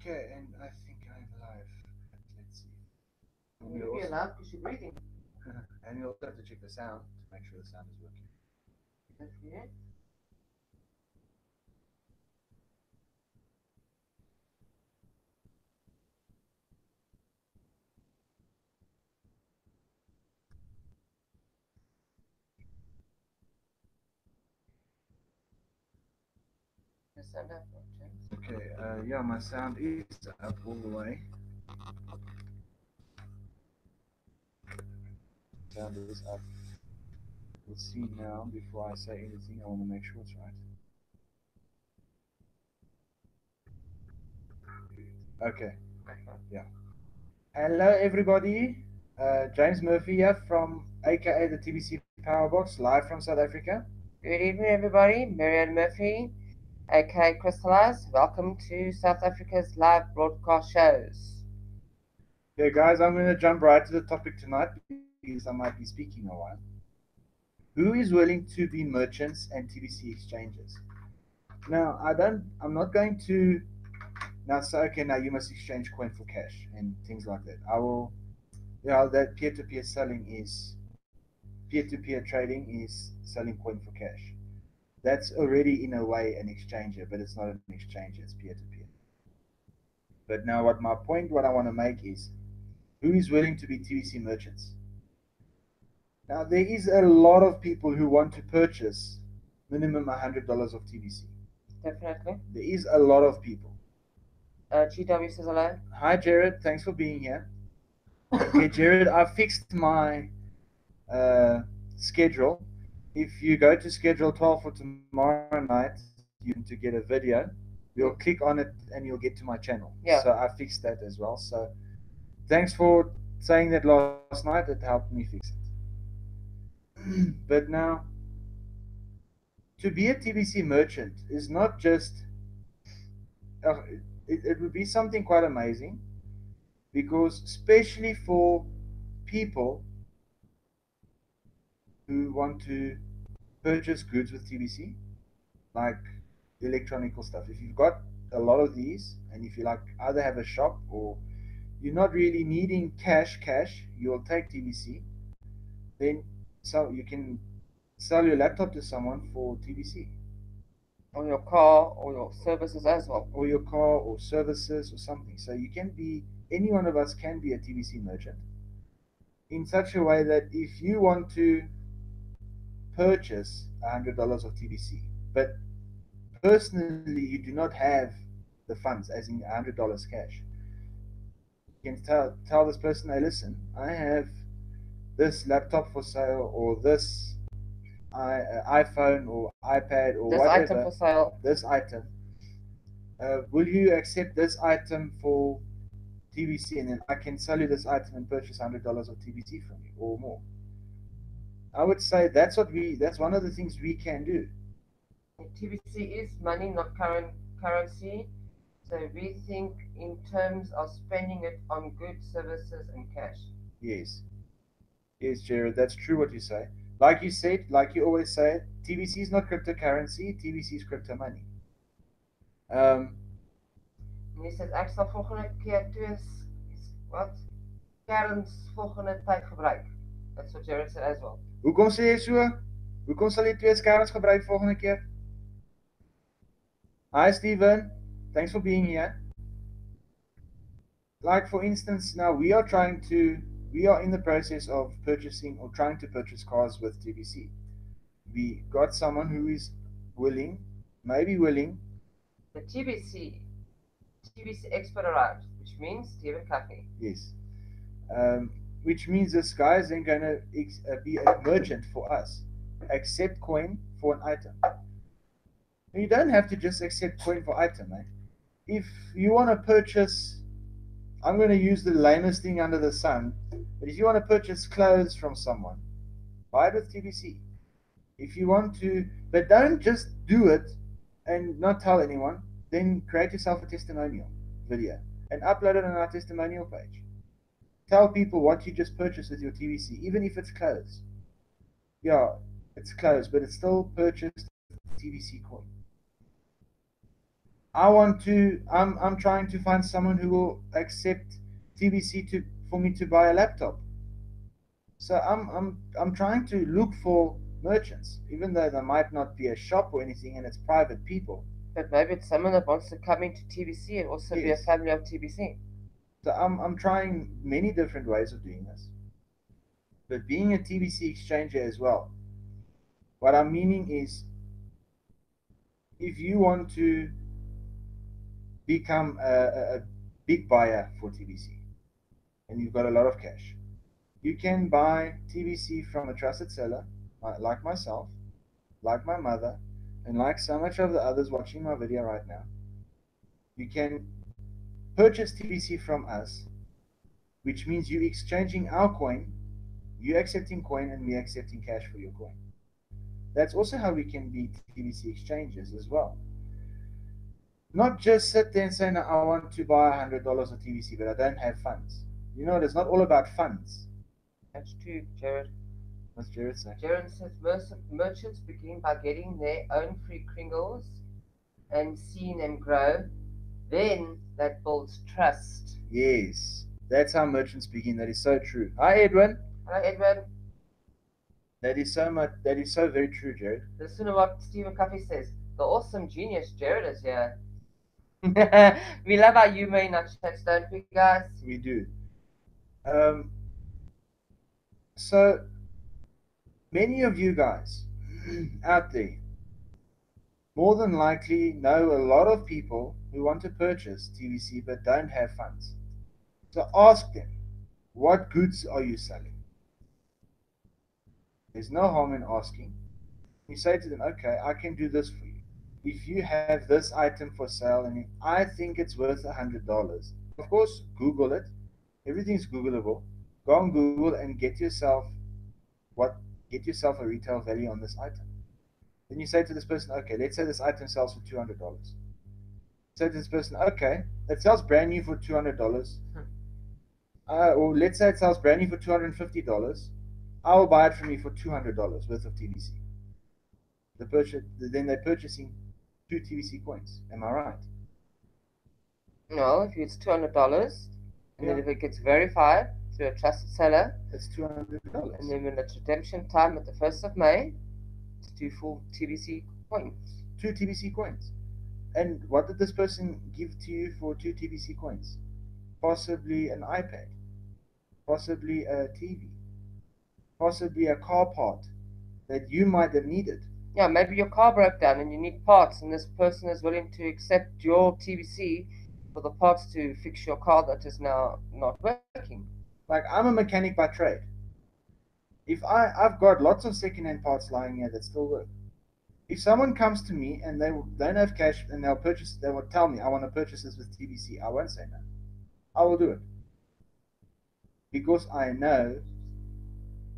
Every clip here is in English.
Okay, and I think I'm live. Let's see. And You'll be allowed because you're breathing. and we also have to check the sound to make sure the sound is working. Don't forget. The sound up, James. Okay, yeah, my sound is up all the way. Sound is up. Let's see now. Before I say anything, I want to make sure it's right. Okay, yeah. Hello, everybody. James Murphy here from AKA the TBC Powerbox, live from South Africa. Good evening, everybody. Marianne Murphy, aka Crystallize. Welcome to South Africa's live broadcast shows. Okay, guys, I'm going to jump right to the topic tonight because I might be speaking a while. Who is willing to be merchants and TBC exchanges? Now, I'm not going to now say, okay, now you must exchange coin for cash and things like that. I will, yeah, that peer-to-peer selling is, peer-to-peer trading is selling coin for cash. That's already in a way an exchanger, but it's not an exchanger, it's peer-to-peer. But now what I want to make is, who is willing to be TBC merchants? Now, there is a lot of people who want to purchase minimum $100 of TBC. Definitely. There is a lot of people. GW says hello. Hi, Jared. Thanks for being here. Okay, Jared, I fixed my uh, schedule. If you go to schedule 12 for tomorrow night, you to get a video. You'll click on it and you'll get to my channel. Yeah. So I fixed that as well. So thanks for saying that last night. It helped me fix it. But now, to be a TBC merchant is not just it would be something quite amazing because especially for people who want to purchase goods with TBC, like electronical stuff. If you've got a lot of these, and if you like either have a shop or you're not really needing cash, you'll take TBC, then so you can sell your laptop to someone for TBC. Or your car or your services as well. Or your car or services or something. So you can be, any one of us can be a TBC merchant in such a way that if you want to purchase $100 of TBC, but personally you do not have the funds, as in $100 cash, you can tell this person, hey, listen, I have this laptop for sale, or this iPhone or iPad or This whatever, item for sale. this item. Will you accept this item for TBC, and then I can sell you this item and purchase $100 of TBC from you or more? I would say that's one of the things we can do. TBC is money, not currency. So we think in terms of spending it on goods, services, and cash. Yes, yes, Jared, that's true what you say. Like you said, like you always say, TBC is not cryptocurrency. TBC is crypto money. Um, En jy sê ek sal volgende keer wat kerns volgende tyd gebruik. That's what Jared said as well. hoekom sê jy so? Hoekom sal jy twee skerms gebruik volgende keer? Hi, Steven. Thanks for being here. Like for instance, now we are in the process of purchasing or trying to purchase cars with TBC. We got someone who is willing, maybe willing. The TBC expert arrived, which means Stephen Coffey. Yes. Which means this guy is then going to be a merchant for us. Accept coin for an item. You don't have to just accept coin for item, eh? If you want to purchase, I'm going to use the lamest thing under the sun, but if you want to purchase clothes from someone, buy it with TBC. If you want to, but don't just do it and not tell anyone, then create yourself a testimonial video and upload it on our testimonial page. Tell people what you just purchased with your TBC, even if it's clothes. Yeah, it's clothes, but it's still purchased with TBC coin. I'm trying to find someone who will accept TBC to for me to buy a laptop. So I'm trying to look for merchants, even though there might not be a shop or anything, and it's private people. But maybe it's someone that wants to come into TBC and also be a Yes. family of TBC. So I'm trying many different ways of doing this. But being a TBC exchanger as well, what I'm meaning is if you want to become a big buyer for TBC and you've got a lot of cash, you can buy TBC from a trusted seller like myself, like my mother, and like so much of the others watching my video right now. You can purchase TBC from us, which means you exchanging our coin, you accepting coin, and me accepting cash for your coin. That's also how we can be TBC exchanges as well. Not just sit there and say, no, I want to buy $100 of TBC, but I don't have funds. You know, it's not all about funds. That's true, Jared. What's Jared say? Jared says merchants begin by getting their own free kringles and seeing them grow. Then that builds trust. Yes, that's how merchants begin. That is so true. Hi, Edwin. Hello, Edwin. That is so much. That is so very true, Jared. Listen to what Stephen Coffey says. The awesome genius Jared is here. We love our humor in our chats, don't we, guys? We do. Um, so many of you guys out there more than likely know a lot of people who want to purchase TVC but don't have funds. So ask them, what goods are you selling? There's no harm in asking. You say to them, okay, I can do this for you. If you have this item for sale and I think it's worth $100, of course, Google it. Everything's Googleable. Go on Google and what get yourself a retail value on this item. Then you say to this person, okay, let's say this item sells for $200. Say to this person, okay, it sells brand new for $200. Or let's say it sells brand new for $250. I will buy it from you for $200 worth of TVC. Then they're purchasing two TVC coins. Am I right? No, if it's $200, and Yeah. then if it gets verified through a trusted seller, It's $200. and then when it's redemption time at the 1st of May, it's two full TBC coins. Two TVC coins. And what did this person give to you for two TVC coins? Possibly an iPad, possibly a TV, possibly a car part that you might have needed. Yeah, maybe your car broke down and you need parts, and this person is willing to accept your TBC for the parts to fix your car that is now not working. Like I'm a mechanic by trade. If I've got lots of second-hand parts lying here that still work. If someone comes to me and they don't have cash and they will tell me I want to purchase this with TBC, I won't say no. I will do it because I know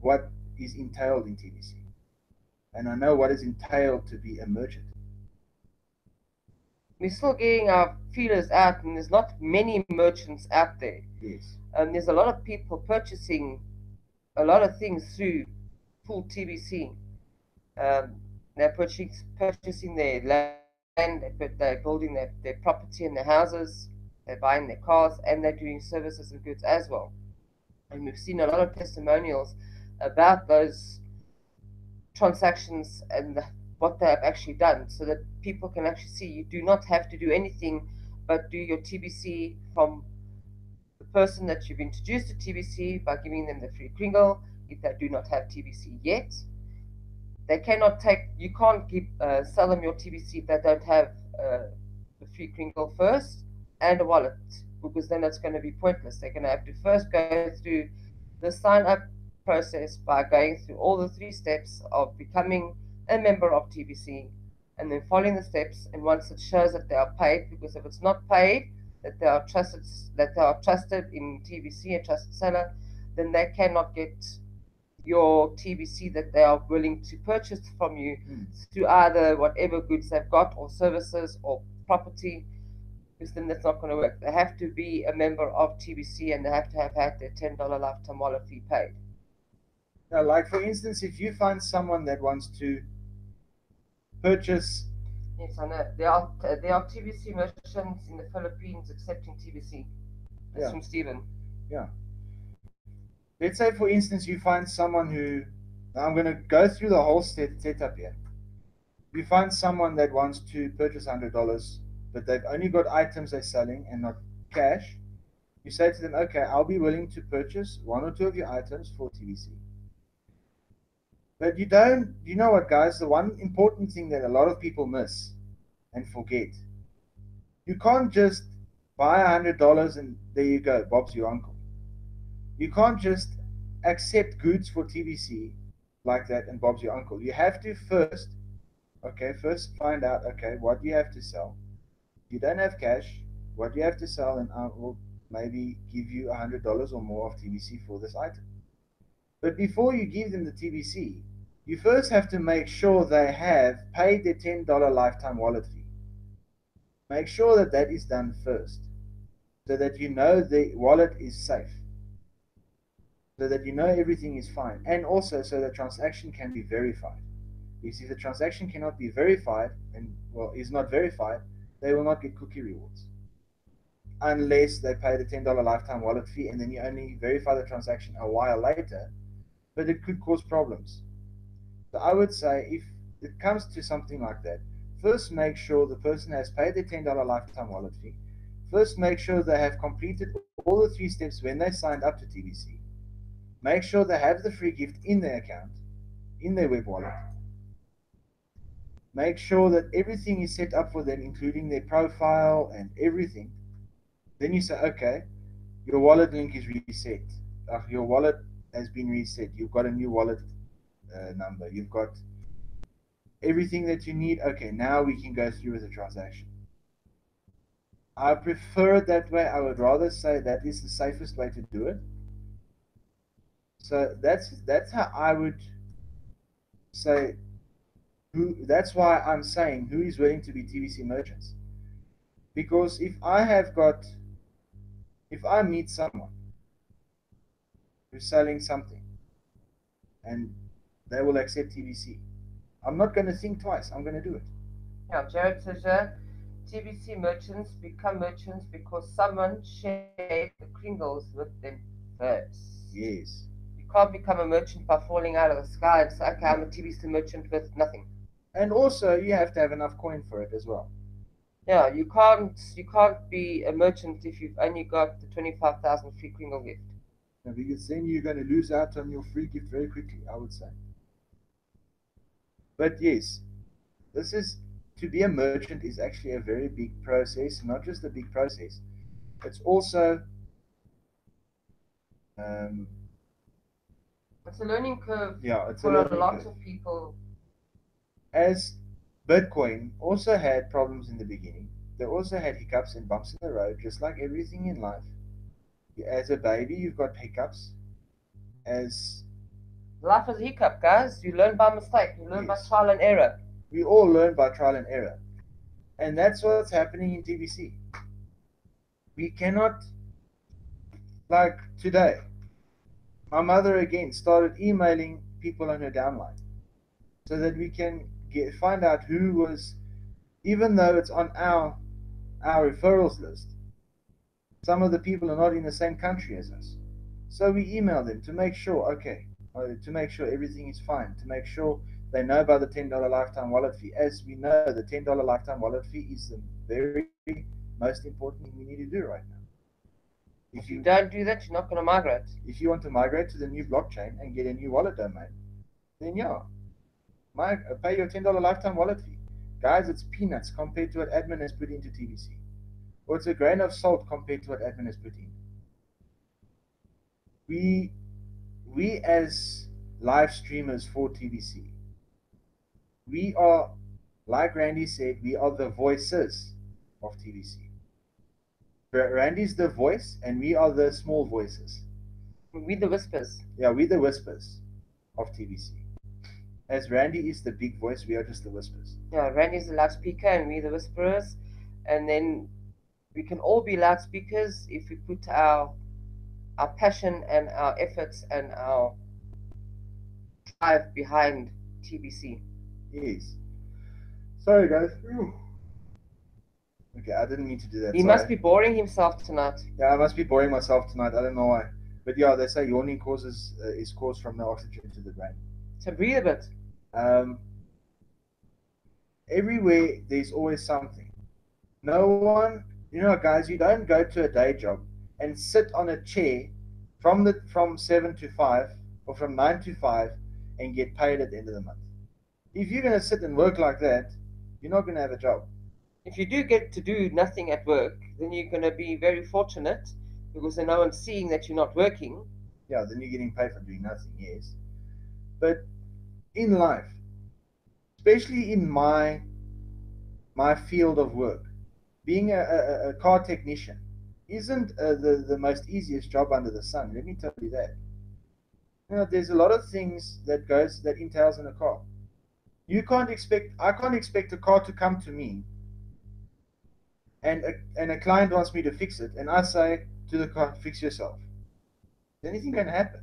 what is entailed in TBC, and I know what is entailed to be a merchant. We're still getting our feelers out, and there's not many merchants out there. Yes. There's a lot of people purchasing a lot of things through full TBC. Um, they're purchasing their land, they're building their property and their houses, they're buying their cars, and they're doing services and goods as well. And we've seen a lot of testimonials about those transactions and what they have actually done, so that people can actually see you do not have to do anything but do your TBC from the person that you've introduced to TBC by giving them the free kringle. If they do not have TBC yet, they cannot you can't sell them your TBC if they don't have the free kringle first and a wallet, because then it's going to be pointless. They're going to have to first go through the sign up process by going through all the 3 steps of becoming a member of TBC and then following the steps. And once it shows that they are paid, because if it's not paid, that they are trusted in TBC, a trusted seller, then they cannot get your TBC that they are willing to purchase from you through either whatever goods they've got or services or property, because then that's not going to work. They have to be a member of TBC and they have to have had their $10 lifetime wallet fee paid. Now, like for instance, if you find someone that wants to purchase Yes, I know. There are TBC merchants in the Philippines accepting TBC. That's Yeah, from Stephen. yeah. Let's say, for instance, you find someone who. Now I'm going to go through the whole setup here. You find someone that wants to purchase $100, but they've only got items they're selling and not cash. You say to them, okay, I'll be willing to purchase one or two of your items for TBC. But you know what, guys? The one important thing that a lot of people miss and forget, you can't just buy $100 and there you go, Bob's your uncle. You can't just accept goods for TBC like that and Bob's your uncle. You have to first, okay, first find out, okay, what do you have to sell? If you don't have cash, what do you have to sell? And I will maybe give you $100 or more of TBC for this item. But before you give them the TBC, you first have to make sure they have paid their $10 lifetime wallet fee. Make sure that that is done first so that you know the wallet is safe, so that you know everything is fine, and also so the transaction can be verified. Because if the transaction cannot be verified and, well, is not verified, they will not get cookie rewards unless they pay the $10 lifetime wallet fee and then you only verify the transaction a while later, but it could cause problems. So I would say if it comes to something like that, first make sure the person has paid their $10 lifetime wallet fee. First make sure they have completed all the three steps when they signed up to TBC. Make sure they have the free gift in their account, in their web wallet. Make sure that everything is set up for them, including their profile and everything. Then you say, okay, your wallet link is reset. Your wallet has been reset. You've got a new wallet number. You've got everything that you need. Okay, now we can go through with the transaction. I prefer it that way. I would rather say that is the safest way to do it. So that's how I would say who. That's why I'm saying who is willing to be TVC merchants. Because if I meet someone who's selling something and they will accept TVC, I'm not going to think twice. I'm going to do it. Yeah, Jared says here, TBC merchants become merchants because someone shared the Kringles with them first. Yes. You can't become a merchant by falling out of the sky and say, okay, I'm a TBC merchant with nothing. And also, you have to have enough coin for it as well. Yeah, you can't be a merchant if you've only got the 25,000 free Kringle gift. Because then you're going to lose out on your free gift very quickly, I would say. But yes, this is to be a merchant is actually a very big process. Not just a big process, it's also um, It's a learning curve yeah, it's a for a learning lot curve. of people. As Bitcoin also had problems in the beginning, they also had hiccups and bumps in the road, just like everything in life. As a baby, you've got hiccups. As Life is a hiccup, guys. You learn by mistake. You learn by yes, trial and error. we all learn by trial and error, and that's what's happening in TBC. We cannot, like today, my mother again started emailing people on her downline so that we can find out who was, even though it's on our referrals list, some of the people are not in the same country as us. So we email them to make sure, okay, to make sure everything is fine, to make sure they know about the $10 lifetime wallet fee. As we know, the $10 lifetime wallet fee is the very most important thing we need to do right now. If If you you don't do that, you're not going to migrate. if you want to migrate to the new blockchain and get a new wallet domain, then yeah, pay your $10 lifetime wallet fee. Guys, it's peanuts compared to what admin has put into TBC. Or it's a grain of salt compared to what admin has put in. We we as live streamers for TBC, we are, like Randy said, we are the voices of TBC. Randy's the voice, and we are the small voices. We the whispers. Yeah, we're the whispers of TBC. As Randy is the big voice, we are just the whispers. Yeah, Randy's the loudspeaker and we the whisperers. And then we can all be loudspeakers if we put our passion and our efforts and our drive behind TBC. Yes. Sorry, guys. Okay, I didn't mean to do that. He must Sorry. be boring himself tonight. Yeah, I must be boring myself tonight. I don't know why. But yeah, they say yawning causes is caused from no oxygen to the brain. So breathe a bit. Um, Everywhere there's always something. No one, guys, you don't go to a day job and sit on a chair from 7 to 5 or from 9 to 5 and get paid at the end of the month. If you're gonna sit and work like that, you're not gonna have a job. If you do get to do nothing at work, then you're going to be very fortunate because then no one's seeing that you're not working. Yeah, then you're getting paid for doing nothing, yes. But in life, especially in my field of work, being a car technician isn't the most easiest job under the sun. Let me tell you that. There's a lot of things that entails in a car. I can't expect a car to come to me and a client wants me to fix it, and I say to the car, fix yourself. Is anything going to happen?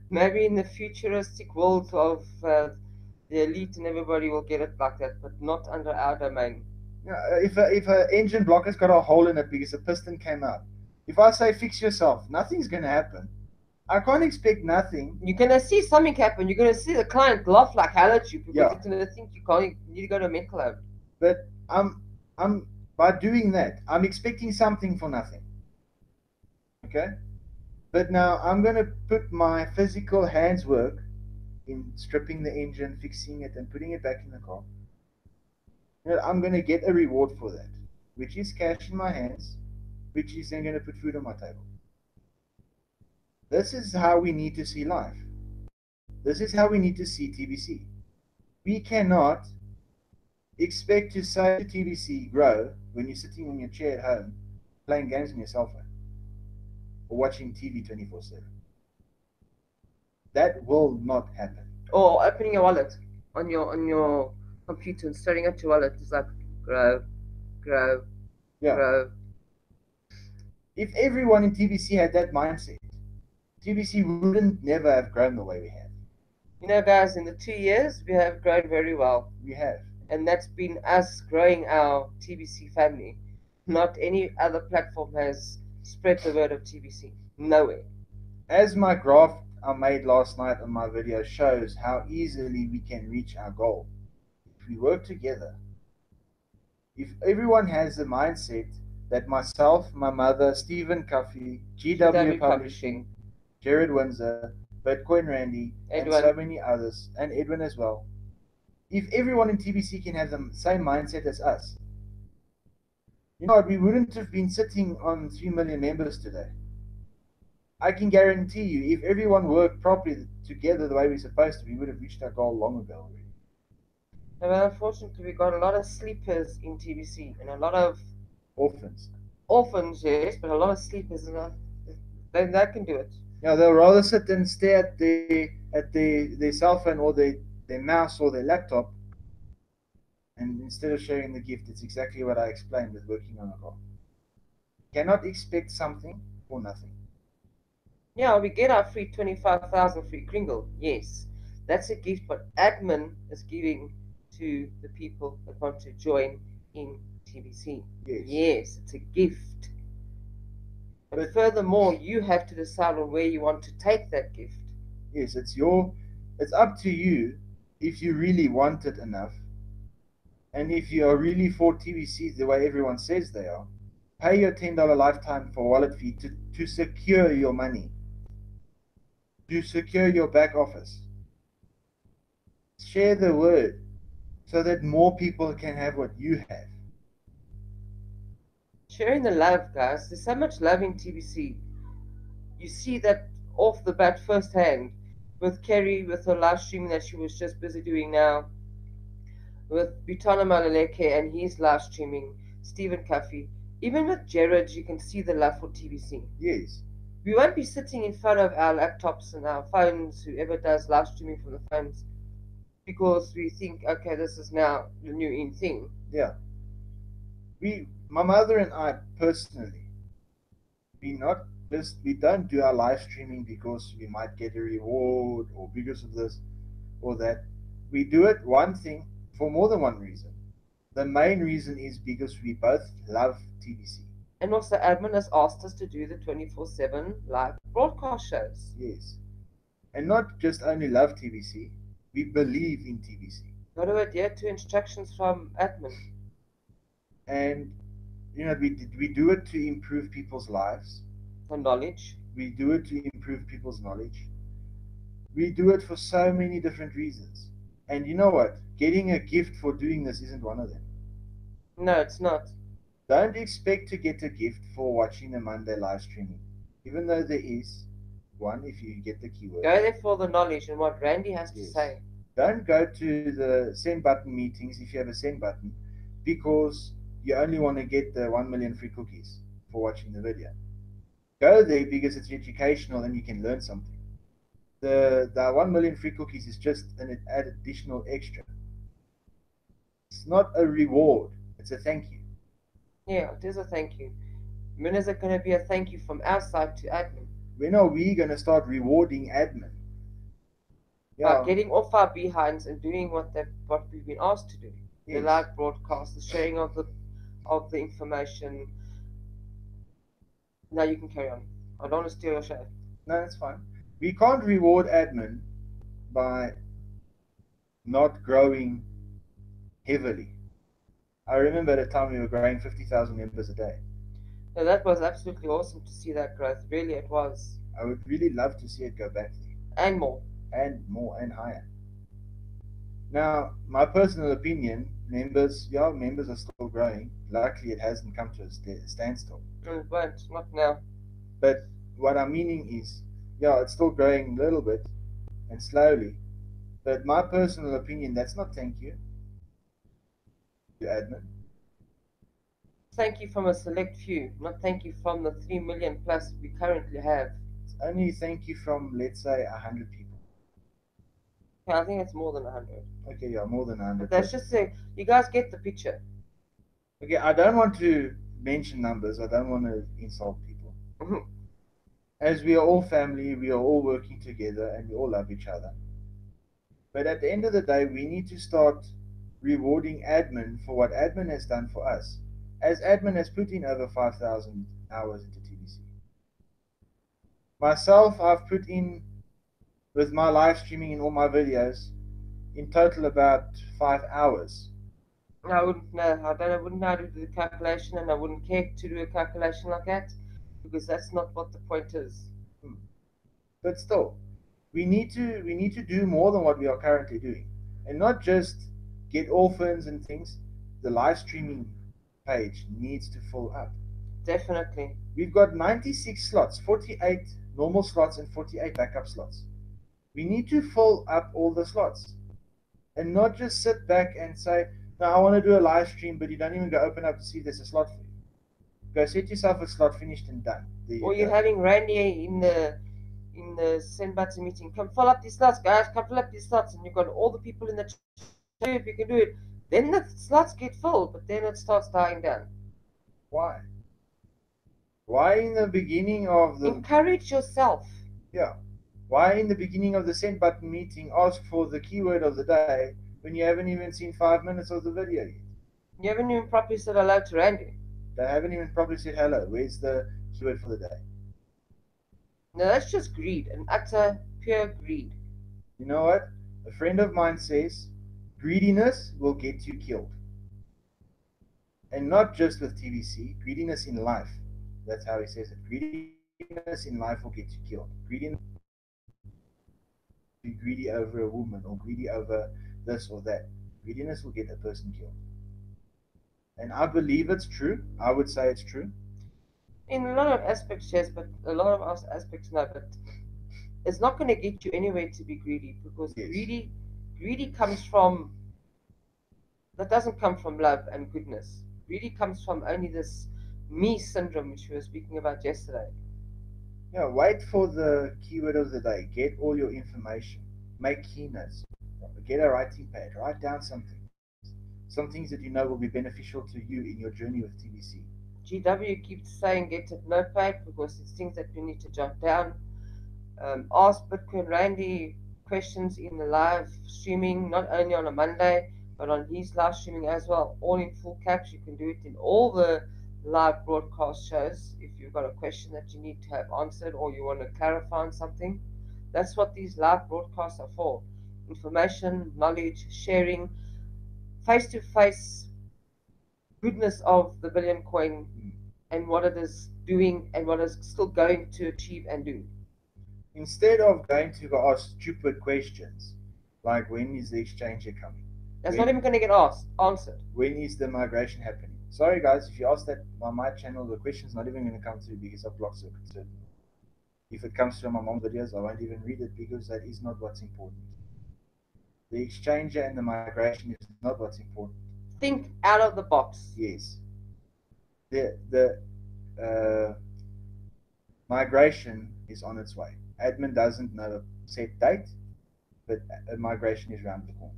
Maybe in the futuristic world of the elite and everybody will get it like that, but not under our domain. If a engine block has got a hole in it because a piston came out, if I say fix yourself, nothing's going to happen. I can't expect nothing. You're gonna see something happen. You're gonna see the client laugh like hell at you because Yeah. it's gonna think you need to go to a mental home. But I'm by doing that, I'm expecting something for nothing. Okay? But now I'm gonna put my physical hands work in stripping the engine, fixing it, and putting it back in the car. I'm gonna get a reward for that, which is cash in my hands, which is then gonna put food on my table. This is how we need to see life. This is how we need to see TBC. We cannot expect to say to TBC grow when you're sitting on your chair at home playing games on your cell phone or watching TV 24/7. That will not happen. Or opening your wallet on your computer and staring at your wallet. It's like grow, grow, Yeah. grow. If everyone in TBC had that mindset, TBC wouldn't never have grown the way we have. You know, guys, in the 2 years we have grown very well, We have. and that's been us growing our TBC family. Not any other platform has spread the word of TBC. Nowhere. As my graph I made last night on my video shows how easily we can reach our goal if we work together. If everyone has the mindset that myself, my mother, Stephen Cuffey, GW Publishing, Jared Windsor, Bitcoin Randy, and Edwin. so many others, and Edwin as well, if everyone in TBC can have the same mindset as us, we wouldn't have been sitting on 3 million members today. I can guarantee you, if everyone worked properly together the way we're supposed to, we would have reached our goal long ago already. Well, unfortunately, we got a lot of sleepers in TBC and a lot of Orphans. orphans, yes, but a lot of sleepers. They can do it. Yeah, they'll rather sit and stare at their cell phone or their mouse or their laptop, and instead of sharing the gift. It's exactly what I explained with working on a car. Cannot expect something for nothing. Yeah, we get our free 25,000 free Kringle. Yes, that's a gift what admin is giving to the people that want to join in TBC. Yes. Yes, it's a gift. But furthermore, you have to decide on where you want to take that gift. Yes, it's up to you if you really want it enough, and if you are really for TBC the way everyone says they are. Pay your $10 lifetime for wallet fee to secure your money, to secure your back office. Share the word so that more people can have what you have. Sharing the love, guys. There's so much love in TBC. You see that off the bat firsthand with Kerry, with her live streaming that she was just busy doing now, with Butana Malaleke and his live streaming, Stephen Cuffey. Even with Jared, you can see the love for TBC. Yes. We won't be sitting in front of our laptops and our phones, whoever does live streaming from the phones, because we think, okay, this is now the new in thing. Yeah. My mother and I personally, we don't do our live streaming because we might get a reward or because of this or that. We do it one thing for more than one reason. The main reason is because we both love TBC. And also, admin has asked us to do the 24/7 live broadcast shows. Yes. And not just only love TBC, we believe in TBC. Got to adhere to instructions from admin And we do it to improve people's lives. for knowledge. We do it to improve people's knowledge. We do it for so many different reasons. And you know what? Getting a gift for doing this isn't one of them. No, it's not. Don't expect to get a gift for watching the Monday live streaming, even though there is one if you get the keyword. Go there for the knowledge and what Randy has to Yes. say. Don't go to the send button meetings if you have a send button because you only want to get the 1 million free cookies for watching the video. Go there because it's educational and you can learn something. The 1 million free cookies is just an additional extra. It's not a reward, it's a thank you. Yeah, it is a thank you. When is it going to be a thank you from our side to admin? When are we going to start rewarding admin? By Yeah, getting off our behinds and doing what we've been asked to do. The yes. live broadcast, the sharing of the information. Now you can carry on. I don't want to steal your show. No, that's fine. We can't reward admin by not growing heavily. I remember at a time we were growing 50,000 members a day. Now that was absolutely awesome to see that growth. Really, it was. I would really love to see it go back there. And more. And more and higher. Now, my personal opinion, members are still growing. Luckily, it hasn't come to a standstill. And it won't. Not now. But what I'm meaning is, it's still growing a little bit and slowly. But my personal opinion, that's not thank you to admin. Thank you from a select few, not thank you from the 3 million plus we currently have. It's only thank you from, let's say, 100 people. Yeah, I think it's more than 100. Okay, yeah, more than 100. But that's just saying, you guys get the picture. Okay, I don't want to mention numbers. I don't want to insult people. As we are all family, we are all working together and we all love each other. But at the end of the day, we need to start rewarding admin for what admin has done for us. As admin has put in over 5,000 hours into TBC. Myself, I've put in, with my live streaming and all my videos, in total about 5 hours. I wouldn't know. I wouldn't know how to do the calculation, and I wouldn't care to do a calculation like that because that's not what the point is. But still, we need to do more than what we are currently doing, and not just get orphans and things. The live streaming page needs to fill up. Definitely. We've got 96 slots, 48 normal slots and 48 backup slots. We need to fill up all the slots and not just sit back and say, no, I want to do a live stream, but you don't even go open up to see if there's a slot for you. Go set yourself a slot, finished and done. Or you're having Randy in the send button meeting. Come fill up these slots, guys. Come fill up these slots, and you've got all the people in the chat. If you can do it, then the slots get full, but then it starts dying down. Why? Why in the beginning of the... Encourage yourself. Yeah. Why in the beginning of the send button meeting ask for the keyword of the day when you haven't even seen 5 minutes of the video yet? You haven't even properly said hello to Randy. They haven't even properly said hello. Where's the keyword for the day? No, that's just greed, an utter pure greed. You know what? A friend of mine says, greediness will get you killed. And not just with TBC, greediness in life. That's how he says it. Greediness in life will get you killed. Greediness, be greedy over a woman or greedy over this or that. Greediness will get a person killed. And I believe it's true. I would say it's true. In a lot of aspects, yes, but a lot of other aspects, no. But it's not going to get you anywhere to be greedy because Yes. greedy comes from, that doesn't come from love and goodness. Greedy comes from only this me syndrome, which we were speaking about yesterday. Yeah, wait for the keyword of the day. Get all your information. Make keynotes. Get a writing pad. Write down something. Some things that you know will be beneficial to you in your journey with TBC. GW keeps saying get a notepad because it's things that we need to jot down. Ask Bitcoin Randy questions in the live streaming, not only on a Monday, but on his live streaming as well, all in full caps. You can do it in all the live broadcast shows. If you've got a question that you need to have answered or you want to clarify on something, that's what these live broadcasts are for. Information, knowledge, sharing, face to face goodness of the Billion Coin and what it is doing and what it's still going to achieve and do. Instead of going to go ask stupid questions like when is the exchange coming? That's not even going to get asked, answered. When is the migration happening? Sorry guys, if you ask that on my channel, the question's not even going to come through because I've blocked certain. If it comes to my mom's videos, I won't even read it because that is not what's important. The exchange and the migration is not what's important. Think out of the box. Yes. The migration is on its way. Admin doesn't know a set date, but a migration is around the corner.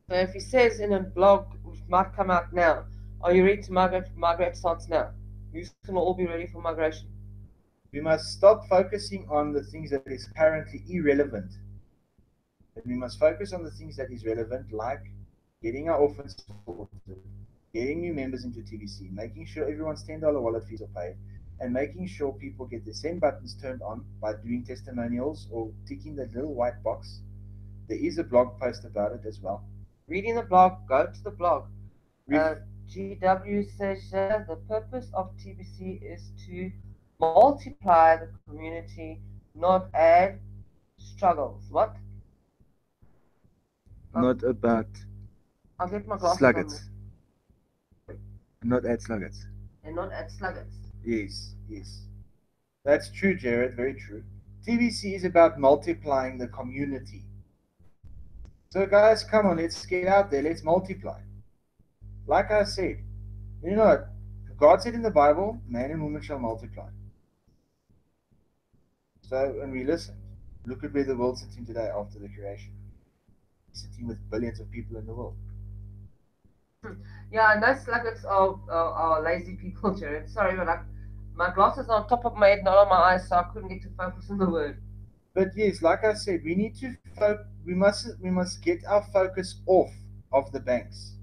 So if he says in a blog, which might come out now, are you ready to migrate? Migrate starts now. You can all be ready for migration. We must stop focusing on the things that is currently irrelevant. And we must focus on the things that is relevant, like getting our orphans sorted, getting new members into TBC, making sure everyone's $10 wallet fees are paid, and making sure people get the send buttons turned on by doing testimonials or ticking the little white box. There is a blog post about it as well. Reading the blog, go to the blog. GW says the purpose of TBC is to multiply the community, not add struggles. What? Not about I'll get my glasses sluggards. Not add sluggards. And not add sluggards. Yes, yes. That's true, Jared, very true. TBC is about multiplying the community. So guys, come on, let's get out there, let's multiply. Like I said, you know what? God said in the Bible, man and woman shall multiply. So, and we listened. Look at where the world's sitting today after the creation. It's sitting with billions of people in the world. Yeah, and those sluggards are lazy people, Jared. Sorry, but my glasses are on top of my head, not on my eyes, so I couldn't get to focus on the word. But yes, like I said, we need to we must get our focus off of the banks.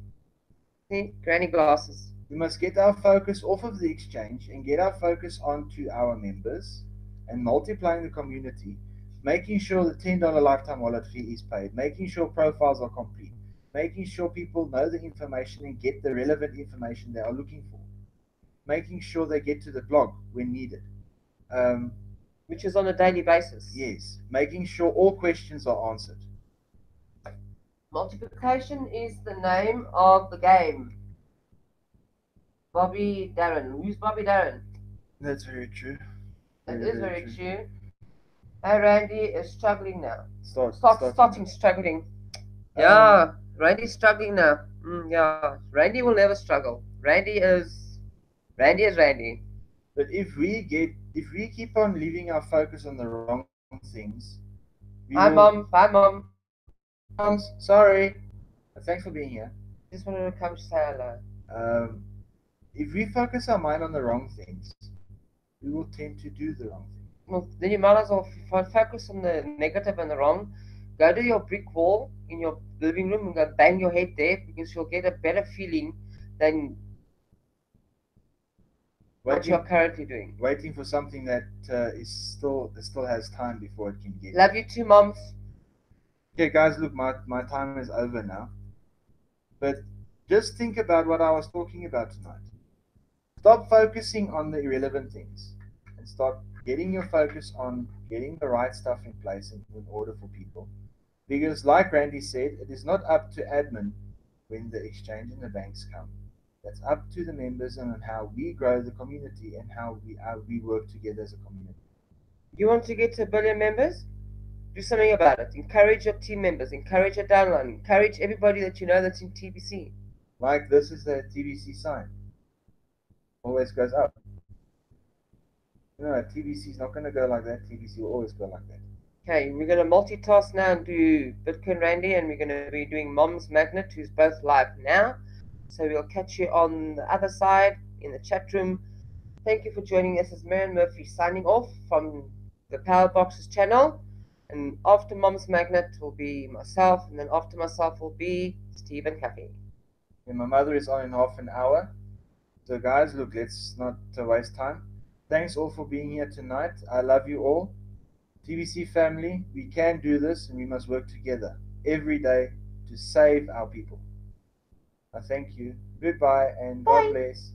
See, granny glasses. We must get our focus off of the exchange and get our focus onto our members and multiplying the community, making sure the $10 lifetime wallet fee is paid, making sure profiles are complete, making sure people know the information and get the relevant information they are looking for, making sure they get to the blog when needed. Which is on a daily basis. Yes, making sure all questions are answered. Multiplication is the name of the game. Bobby Darren. Who's Bobby Darren? That's very true. That is very true. Hey, Randy is struggling now. Starting struggling. Yeah, Randy's struggling now. Yeah, Randy will never struggle. Randy is Randy. But if we keep on leaving our focus on the wrong things, Bye, Mom. Sorry. Thanks for being here. Just wanted to come say hello. If we focus our mind on the wrong things, we will tend to do the wrong thing. Well, then you might as well focus on the negative and the wrong. Go to your brick wall in your living room and go bang your head there because you'll get a better feeling than what you're currently doing. Waiting for something that still has time before it can get. Love you too, moms. Okay, guys, look, my time is over now. But just think about what I was talking about tonight. Stop focusing on the irrelevant things and start getting your focus on getting the right stuff in place in order for people. Because like Randy said, it is not up to admin when the exchange and the banks come. That's up to the members and on how we grow the community and how we work together as a community. You want to get to 1 billion members? Do something about it. Encourage your team members. Encourage your downline. Encourage everybody that you know that's in TBC. Like this is the TBC sign. Always goes up. No, TBC is not going to go like that. TBC will always go like that. Okay, we're going to multitask now and do Bitcoin Randy, and we're going to be doing Mom's Magnet, who's both live now. So we'll catch you on the other side in the chat room. Thank you for joining us. This is Marion Murphy signing off from the Power Boxes channel. And after Mom's Magnet will be myself, and then after myself will be Steve and Kathy. And my mother is on in half an hour. So, guys, look, let's not waste time. Thanks all for being here tonight. I love you all. TBC family, we can do this and we must work together every day to save our people. I thank you. Goodbye and God Bye. bless.